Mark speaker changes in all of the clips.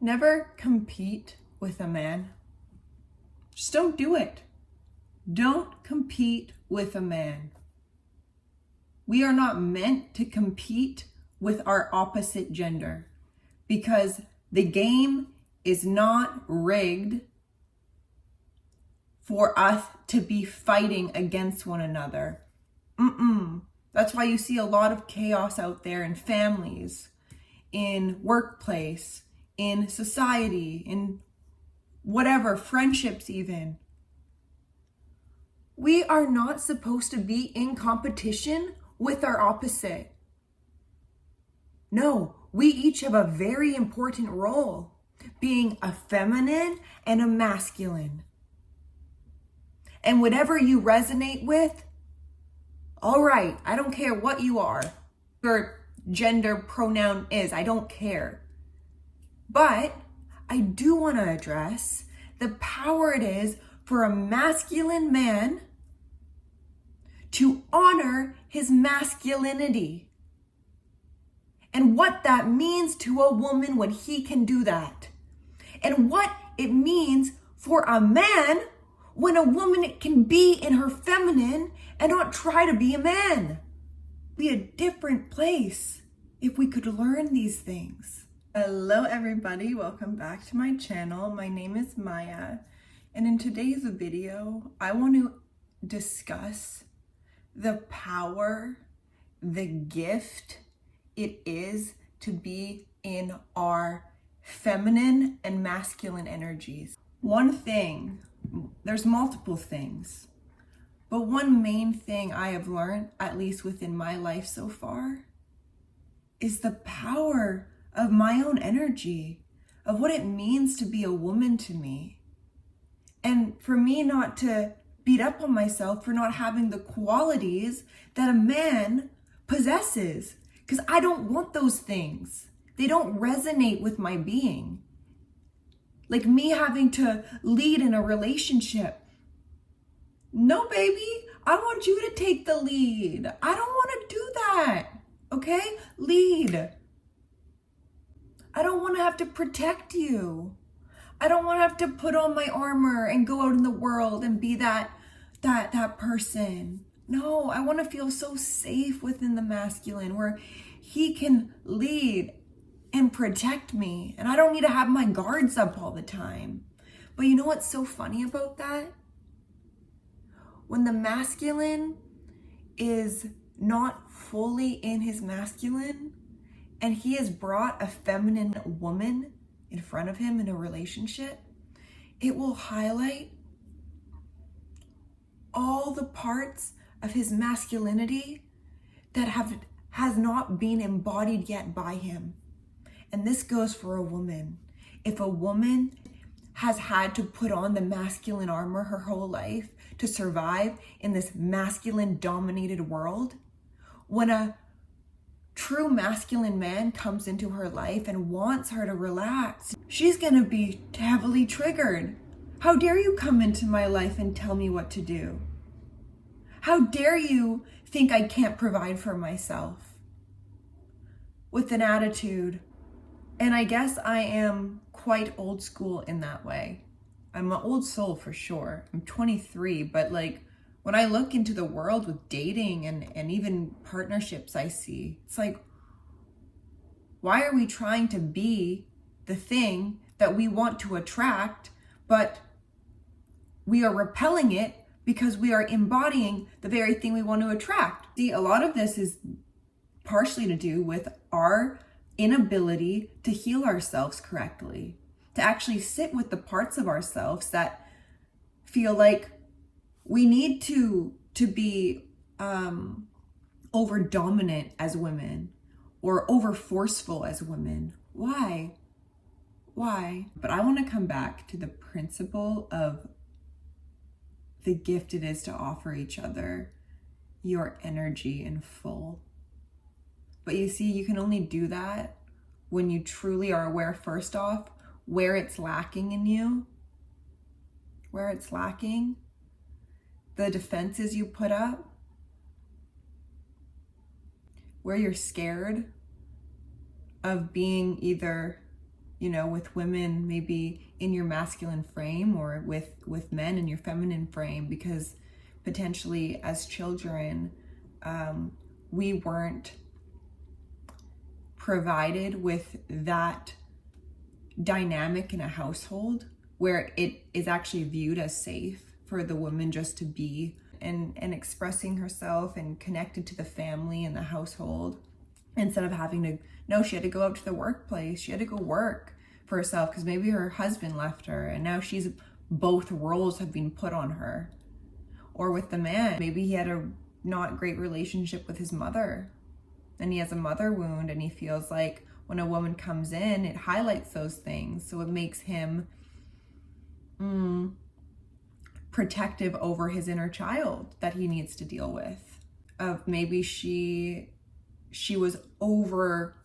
Speaker 1: Never compete with a man. Just don't do it. Don't compete with a man. We are not meant to compete with our opposite gender because the game is not rigged for us to be fighting against one another. That's why you see a lot of chaos out there in families, in workplace, in society, in whatever, friendships even. We are not supposed to be in competition with our opposite. No, we each have a very important role, being a feminine and a masculine. And whatever you resonate with, all right, I don't care what you are, your gender pronoun is, I don't care. But I do want to address the power it is for a masculine man to honor his masculinity and what that means to a woman when he can do that, and what it means for a man when a woman can be in her feminine and not try to be a man. Be a different place if we could learn these things. Hello everybody, welcome back to my channel. My name is Maya, and in today's video I want to discuss the power, the gift it is to be in our feminine and masculine energies. One thing, there's multiple things, but one main thing I have learned, at least within my life so far, is the power of my own energy, of what it means to be a woman to me. And for me not to beat up on myself for not having the qualities that a man possesses, because I don't want those things. They don't resonate with my being. Like me having to lead in a relationship. No, baby, I want you to take the lead. I don't want to do that. Okay? Lead. I don't want to have to protect you. I don't want to have to put on my armor and go out in the world and be that person. No, I want to feel so safe within the masculine where he can lead and protect me. And I don't need to have my guards up all the time. But you know what's so funny about that? When the masculine is not fully in his masculine and he has brought a feminine woman in front of him in a relationship, it will highlight all the parts of his masculinity that has not been embodied yet by him. And this goes for a woman. If a woman has had to put on the masculine armor her whole life to survive in this masculine dominated world, when a true masculine man comes into her life and wants her to relax, she's gonna be heavily triggered. How dare you come into my life and tell me what to do? How dare you think I can't provide for myself? With an attitude. And I guess I am quite old school in that way. I'm an old soul for sure. I'm 23, but like when I look into the world with dating and even partnerships I see, it's like, why are we trying to be the thing that we want to attract, but we are repelling it because we are embodying the very thing we want to attract? See, a lot of this is partially to do with our inability to heal ourselves correctly, to actually sit with the parts of ourselves that feel like we need to be over dominant as women or over forceful as women. Why? But I want to come back to the principle of the gift it is to offer each other your energy in full. But you see, you can only do that when you truly are aware, first off, where it's lacking in you, where it's lacking, the defenses you put up, where you're scared of being either with women maybe in your masculine frame, or with men in your feminine frame, because potentially as children, we weren't provided with that dynamic in a household where it is actually viewed as safe for the woman just to be and expressing herself and connected to the family and the household, instead of having to, no, she had to go out to the workplace. She had to go work for herself because maybe her husband left her, and now both roles have been put on her. Or with the man, maybe he had a not great relationship with his mother, and he has a mother wound, and he feels like when a woman comes in, it highlights those things. So it makes him protective over his inner child that he needs to deal with. Of maybe she was over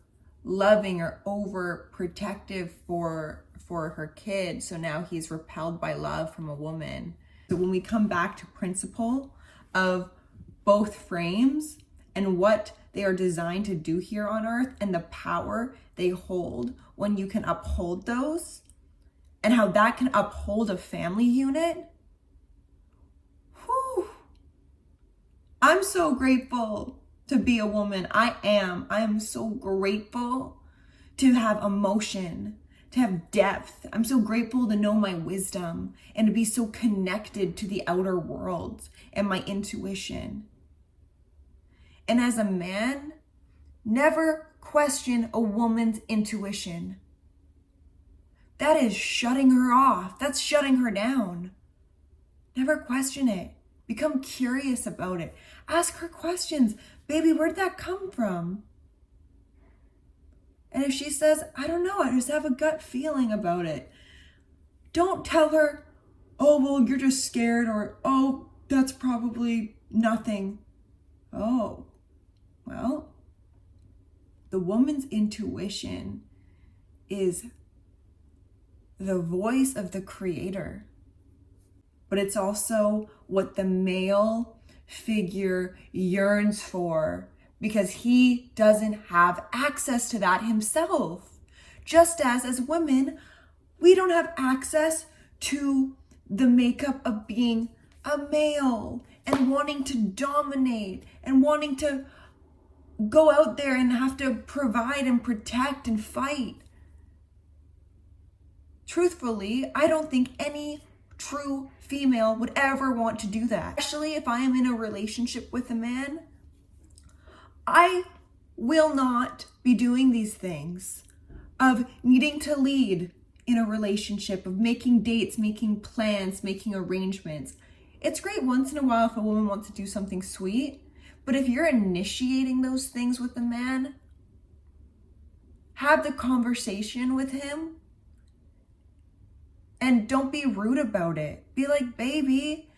Speaker 1: loving or over protective for her kid, so now he's repelled by love from a woman. So when we come back to principle of both frames and what they are designed to do here on earth, and the power they hold when you can uphold those, and how that can uphold a family unit, whew, I'm so grateful to be a woman. I am so grateful to have emotion, to have depth. I'm so grateful to know my wisdom and to be so connected to the outer world and my intuition. And as a man, never question a woman's intuition. That is shutting her off. That's shutting her down. Never question it. Become curious about it. Ask her questions. Baby, where'd that come from? And if she says, I don't know, I just have a gut feeling about it, don't tell her, oh, well, you're just scared, or, oh, that's probably nothing. Oh, well, the woman's intuition is the voice of the creator, but it's also what the male figure yearns for, because he doesn't have access to that himself. Just as women, we don't have access to the makeup of being a male and wanting to dominate and wanting to go out there and have to provide and protect and fight. Truthfully, I don't think any true female would ever want to do that. Especially if I am in a relationship with a man, I will not be doing these things of needing to lead in a relationship, of making dates, making plans, making arrangements. It's great once in a while if a woman wants to do something sweet, but if you're initiating those things with a man, have the conversation with him and don't be rude about it. Be like, baby,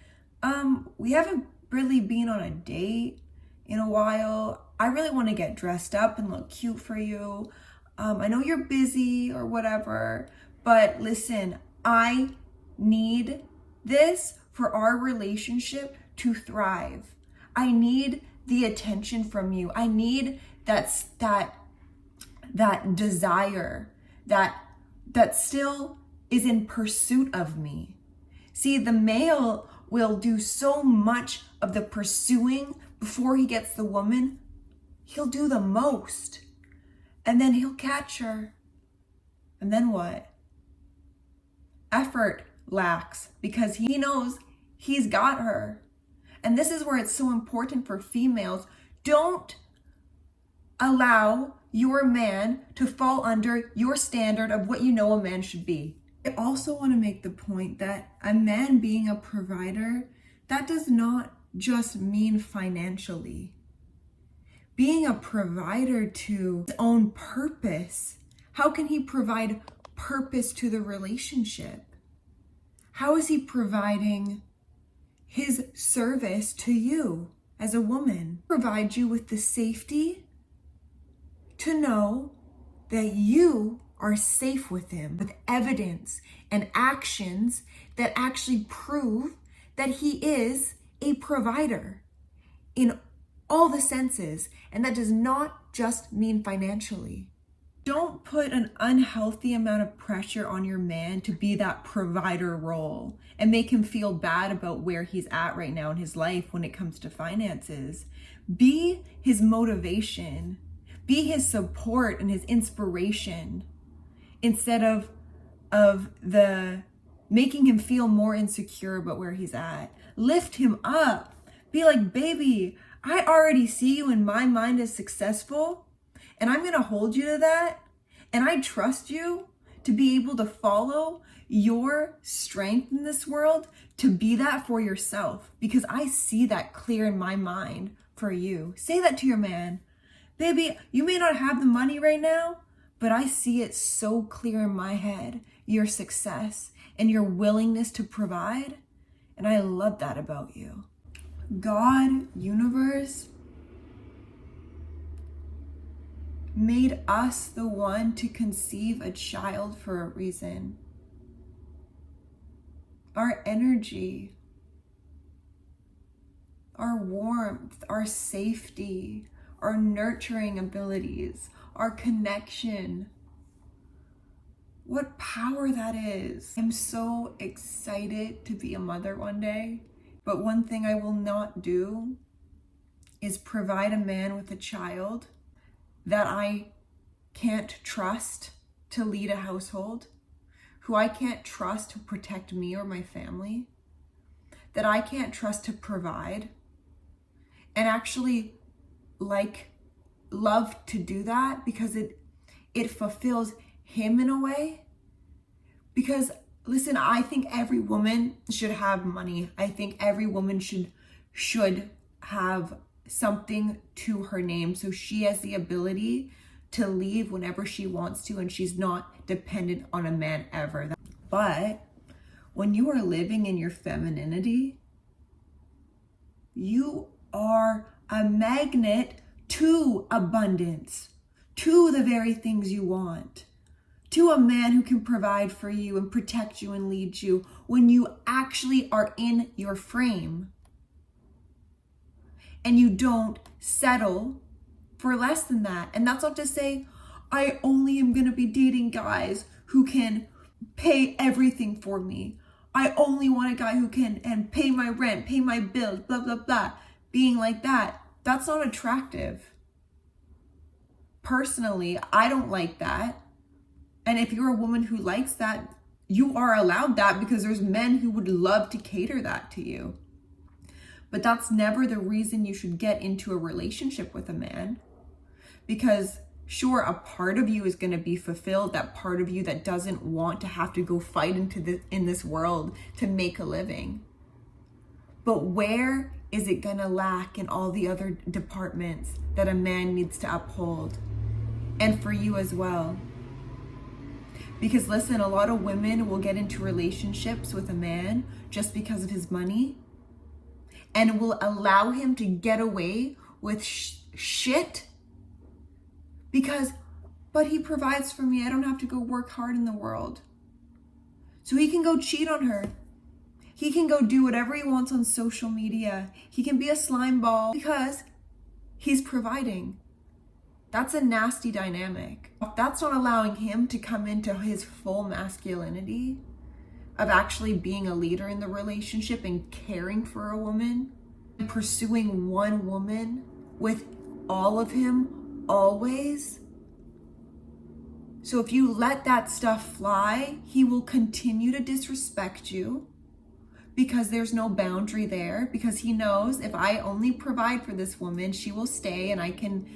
Speaker 1: we haven't really been on a date in a while. I really want to get dressed up and look cute for you. I know you're busy or whatever, but listen, I need this for our relationship to thrive. I need the attention from you. I need that desire that still is in pursuit of me. See, the male will do so much of the pursuing before he gets the woman. He'll do the most, and then he'll catch her. And then what? Effort lacks because he knows he's got her. And this is where it's so important for females. Don't allow your man to fall under your standard of what you know a man should be. I also want to make the point that a man being a provider, that does not just mean financially. Being a provider to his own purpose, how can he provide purpose to the relationship? How is he providing his service to you as a woman? Provide you with the safety to know that you are safe with him, with evidence and actions that actually prove that he is a provider in all the senses. And that does not just mean financially. Don't put an unhealthy amount of pressure on your man to be that provider role and make him feel bad about where he's at right now in his life when it comes to finances. Be his motivation, be his support and his inspiration instead of the making him feel more insecure about where he's at. Lift him up. Be like, baby, I already see you in my mind as successful. And I'm going to hold you to that. And I trust you to be able to follow your strength in this world, to be that for yourself, because I see that clear in my mind for you. Say that to your man. Baby, you may not have the money right now, but I see it so clear in my head, your success and your willingness to provide. And I love that about you. God, universe, made us the one to conceive a child for a reason. Our energy, our warmth, our safety, our nurturing abilities, our connection. What power that is. I'm so excited to be a mother one day, but one thing I will not do is provide a man with a child that I can't trust to lead a household, who I can't trust to protect me or my family, that I can't trust to provide, and actually love to do that because it fulfills him in a way. Because listen, I think every woman should have money. I think every woman should have something to her name, so she has the ability to leave whenever she wants to and she's not dependent on a man ever. But when you are living in your femininity, you are a magnet to abundance, to the very things you want, to a man who can provide for you and protect you and lead you when you actually are in your frame. And you don't settle for less than that. And that's not to say, I only am going to be dating guys who can pay everything for me. I only want a guy who can and pay my rent, pay my bills, blah, blah, blah. Being like that, that's not attractive. Personally, I don't like that. And if you're a woman who likes that, you are allowed that because there's men who would love to cater that to you. But that's never the reason you should get into a relationship with a man. Because sure, a part of you is going to be fulfilled, that part of you that doesn't want to have to go fight in this world to make a living. But where is it going to lack in all the other departments that a man needs to uphold? And for you as well. Because listen, a lot of women will get into relationships with a man just because of his money, and will allow him to get away with shit but he provides for me. I don't have to go work hard in the world. So he can go cheat on her. He can go do whatever he wants on social media. He can be a slime ball because he's providing. That's a nasty dynamic. That's not allowing him to come into his full masculinity of actually being a leader in the relationship and caring for a woman and pursuing one woman with all of him always. So if you let that stuff fly, he will continue to disrespect you because there's no boundary there, because he knows if I only provide for this woman, she will stay and I can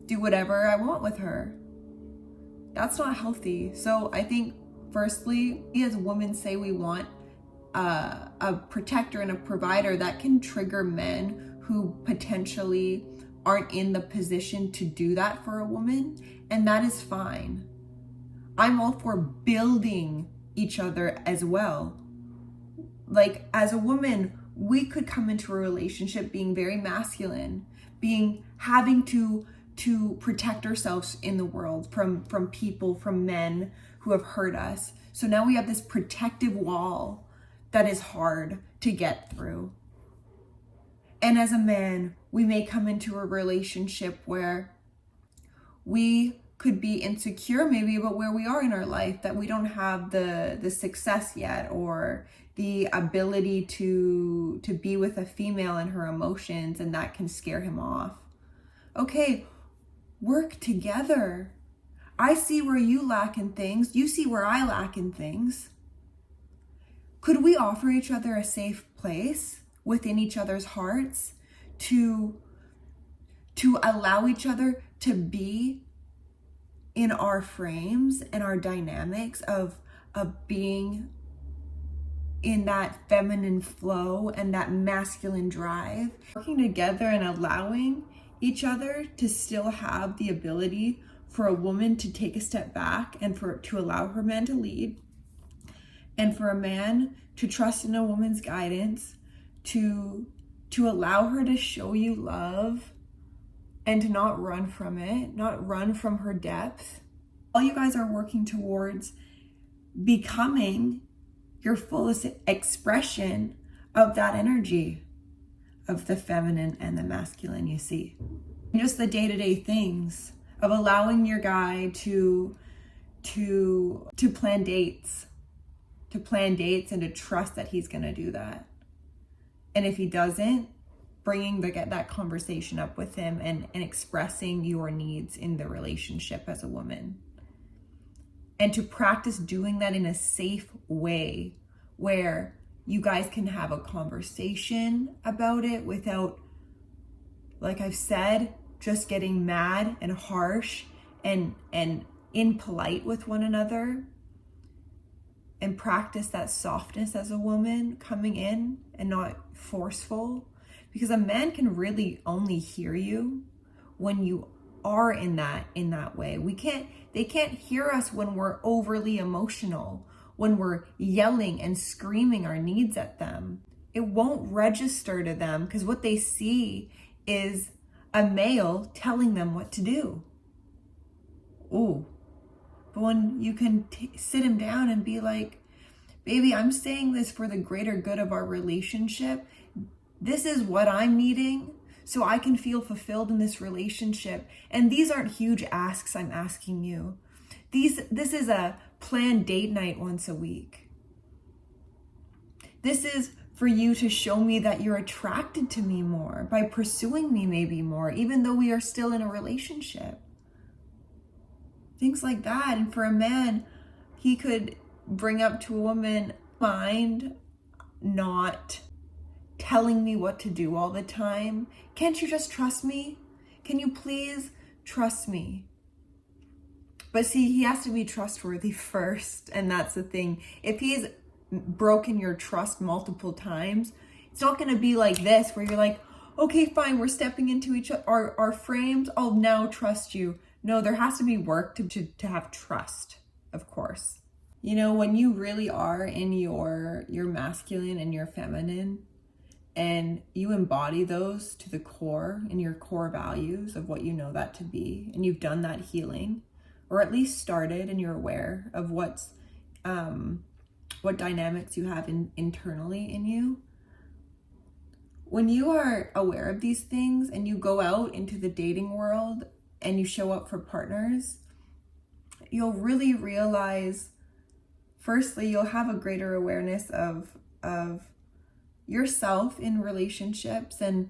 Speaker 1: do whatever I want with her. That's not healthy. So I think firstly, we as women say we want a protector and a provider, that can trigger men who potentially aren't in the position to do that for a woman, and that is fine. I'm all for building each other as well. Like as a woman, we could come into a relationship being very masculine, having to protect ourselves in the world from people, from men who have hurt us. So now we have this protective wall that is hard to get through. And as a man, we may come into a relationship where we could be insecure maybe about where we are in our life, that we don't have the success yet, or the ability to be with a female and her emotions, and that can scare him off. Okay, work together. I see where you lack in things. You see where I lack in things. Could we offer each other a safe place within each other's hearts to allow each other to be in our frames and our dynamics of being in that feminine flow and that masculine drive, working together and allowing each other to still have the ability for a woman to take a step back and to allow her man to lead, and for a man to trust in a woman's guidance, to allow her to show you love and to not run from it, not run from her depth. All you guys are working towards becoming your fullest expression of that energy, of the feminine and the masculine, you see. And just the day-to-day things of allowing your guy to plan dates, and to trust that he's gonna do that. And if he doesn't, bringing that conversation up with him and expressing your needs in the relationship as a woman. And to practice doing that in a safe way where you guys can have a conversation about it without, like I've said, just getting mad and harsh and impolite with one another. And practice that softness as a woman coming in and not forceful. Because a man can really only hear you when you are in that way. They can't hear us when we're overly emotional, when we're yelling and screaming our needs at them. It won't register to them because what they see is a male telling them what to do. Ooh. But when you can sit him down and be like, baby, I'm saying this for the greater good of our relationship. This is what I'm needing so I can feel fulfilled in this relationship. And these aren't huge asks I'm asking you. This is a planned date night once a week. This is for you to show me that you're attracted to me more by pursuing me maybe more, even though we are still in a relationship. Things like that. And for a man, he could bring up to a woman, mind not telling me what to do all the time. Can't you just trust me? Can you please trust me? But see, he has to be trustworthy first. And that's the thing. If he's broken your trust multiple times, it's not going to be like this where you're like, okay, fine, we're stepping into our frames. I'll now trust you. No, there has to be work to have trust, of course. You know, when you really are in your masculine and your feminine, and you embody those to the core in your core values of what you know that to be, and you've done that healing, or at least started, and you're aware of what dynamics you have internally in you. When you are aware of these things and you go out into the dating world and you show up for partners, you'll really realize, firstly, you'll have a greater awareness of yourself in relationships, and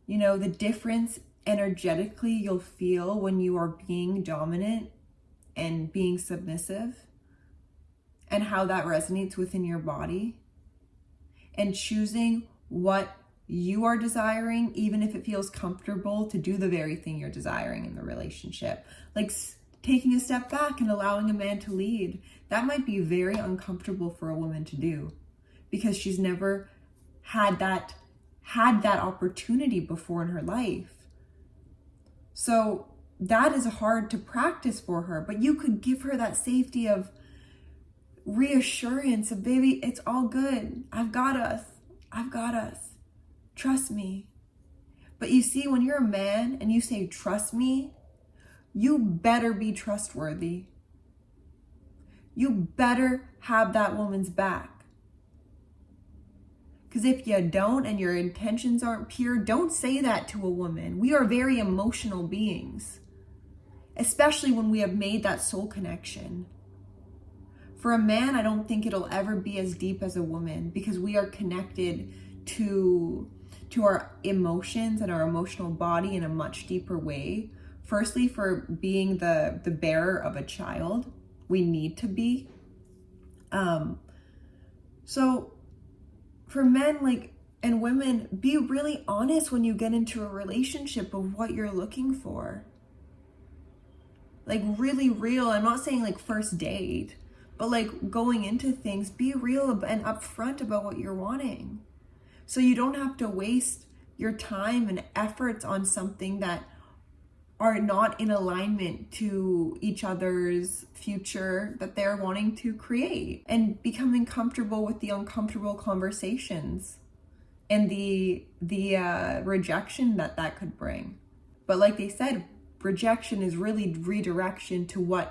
Speaker 1: you know the difference energetically you'll feel when you are being dominant and being submissive, and how that resonates within your body, and choosing what you are desiring, even if it feels comfortable to do the very thing you're desiring in the relationship. Like taking a step back and allowing a man to lead. That might be very uncomfortable for a woman to do because she's never had that opportunity before in her life. So that is hard to practice for her, but you could give her that safety of reassurance of, baby, it's all good. I've got us. Trust me. But you see, when you're a man and you say, trust me, you better be trustworthy. You better have that woman's back. Because if you don't and your intentions aren't pure, don't say that to a woman. We are very emotional beings. especially when we have made that soul connection. For a man, I don't think it'll ever be as deep as a woman, because we are connected to our emotions and our emotional body in a much deeper way. Firstly, for being the bearer of a child, we need to be. So for men, like, and women, be really honest when you get into a relationship of what you're looking for. Like, really real. I'm not saying like first date, but like going into things, be real and upfront about what you're wanting. So you don't have to waste your time and efforts on something that are not in alignment to each other's future that they're wanting to create, and becoming comfortable with the uncomfortable conversations and the rejection that could bring. But like they said, rejection is really redirection to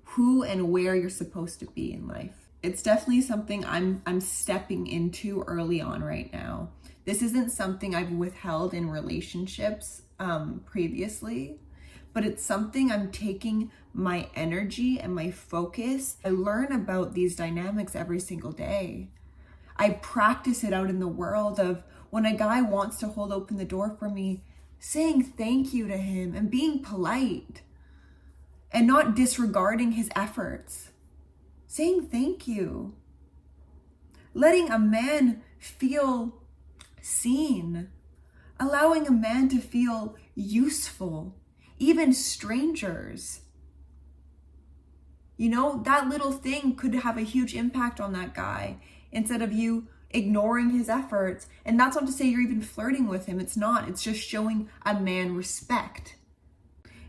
Speaker 1: who and where you're supposed to be in life. It's definitely something I'm stepping into early on right now. This isn't something I've withheld in relationships previously, but it's something I'm taking my energy and my focus. I learn about these dynamics every single day. I practice it out in the world of when a guy wants to hold open the door for me, saying thank you to him and being polite and not disregarding his efforts. Saying thank you. Letting a man feel seen. Allowing a man to feel useful. Even strangers. You know, that little thing could have a huge impact on that guy instead of you ignoring his efforts. And that's not to say you're even flirting with him. It's not. It's just showing a man respect.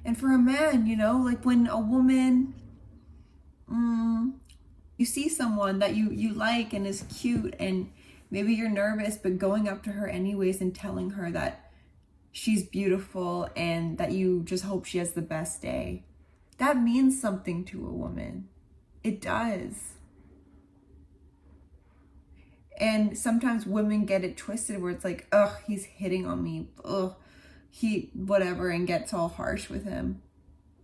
Speaker 1: And for a man, you know, like when a woman, you see someone that you like and is cute, and maybe you're nervous, but going up to her anyways and telling her that she's beautiful and that you just hope she has the best day. That means something to a woman. It does. And sometimes women get it twisted where it's like, ugh, he's hitting on me. Ugh, he whatever, and gets all harsh with him.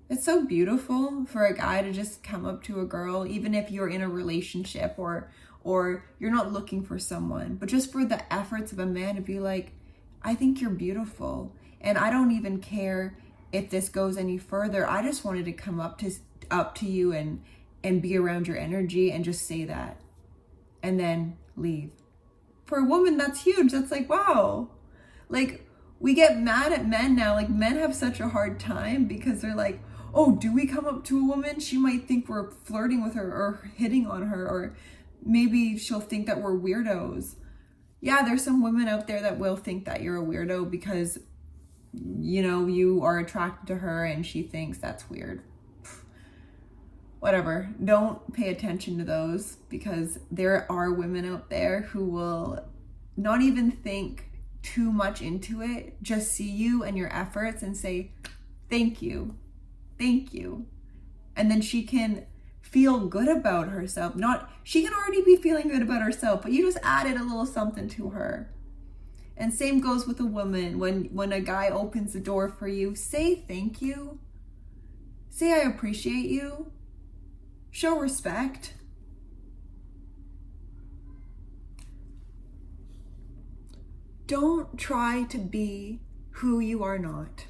Speaker 1: It's so beautiful for a guy to just come up to a girl, even if you're in a relationship or you're not looking for someone, but just for the efforts of a man to be like, I think you're beautiful, and I don't even care if this goes any further. I just wanted to come up to you and be around your energy and just say that, and then leave. For a woman, that's huge. That's like, wow. Like, we get mad at men now. Like, men have such a hard time because they're like, oh, do we come up to a woman? She might think we're flirting with her or hitting on her, or maybe she'll think that we're weirdos. Yeah, there's some women out there that will think that you're a weirdo because, you know, you are attracted to her and she thinks that's weird. Whatever. Don't pay attention to those, because there are women out there who will not even think too much into it, just see you and your efforts and say, thank you. Thank you. And then she can feel good about herself. She can already be feeling good about herself, but you just added a little something to her. And same goes with a woman. When a guy opens the door for you, say thank you. Say I appreciate you. Show respect. Don't try to be who you are not.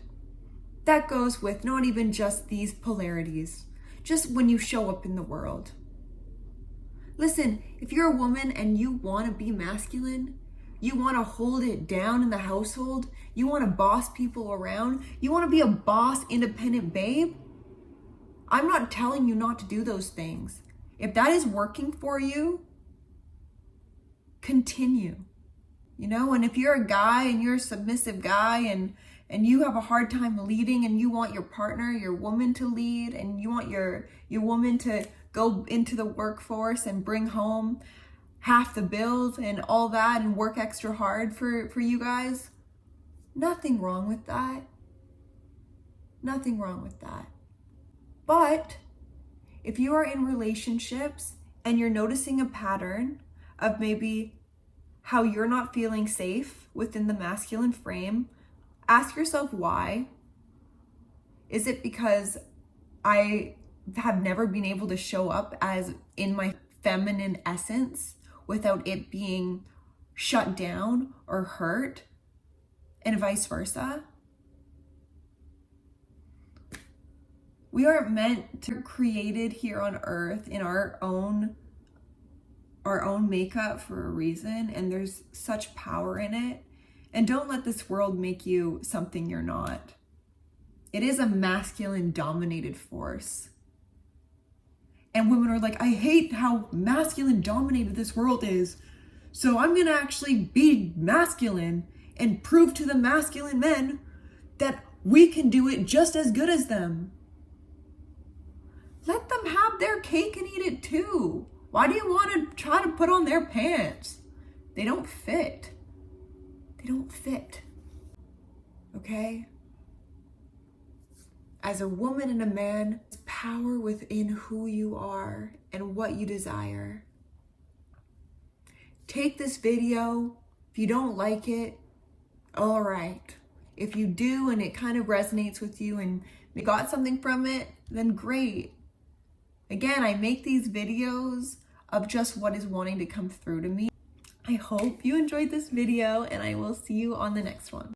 Speaker 1: That goes with not even just these polarities, just when you show up in the world. Listen, if you're a woman and you want to be masculine, you want to hold it down in the household, you want to boss people around, you want to be a boss, independent babe, I'm not telling you not to do those things. If that is working for you, continue. You know, and if you're a guy and you're a submissive guy and you have a hard time leading, and you want your partner, your woman, to lead, and you want your woman to go into the workforce and bring home half the bills and all that and work extra hard for you guys, nothing wrong with that. Nothing wrong with that. But if you are in relationships and you're noticing a pattern of maybe how you're not feeling safe within the masculine frame, ask yourself why. Is it because I have never been able to show up as in my feminine essence without it being shut down or hurt, and vice versa. We aren't meant to be created here on earth in our own makeup for a reason, and there's such power in it. And don't let this world make you something you're not. It is a masculine dominated force. And women are like, I hate how masculine dominated this world is. So I'm going to actually be masculine and prove to the masculine men that we can do it just as good as them. Let them have their cake and eat it too. Why do you want to try to put on their pants? They don't fit. They don't fit. Okay? As a woman and a man, there's power within who you are and what you desire. Take this video. If you don't like it, all right. If you do and it kind of resonates with you and you got something from it, then great. Again, I make these videos of just what is wanting to come through to me. I hope you enjoyed this video, and I will see you on the next one.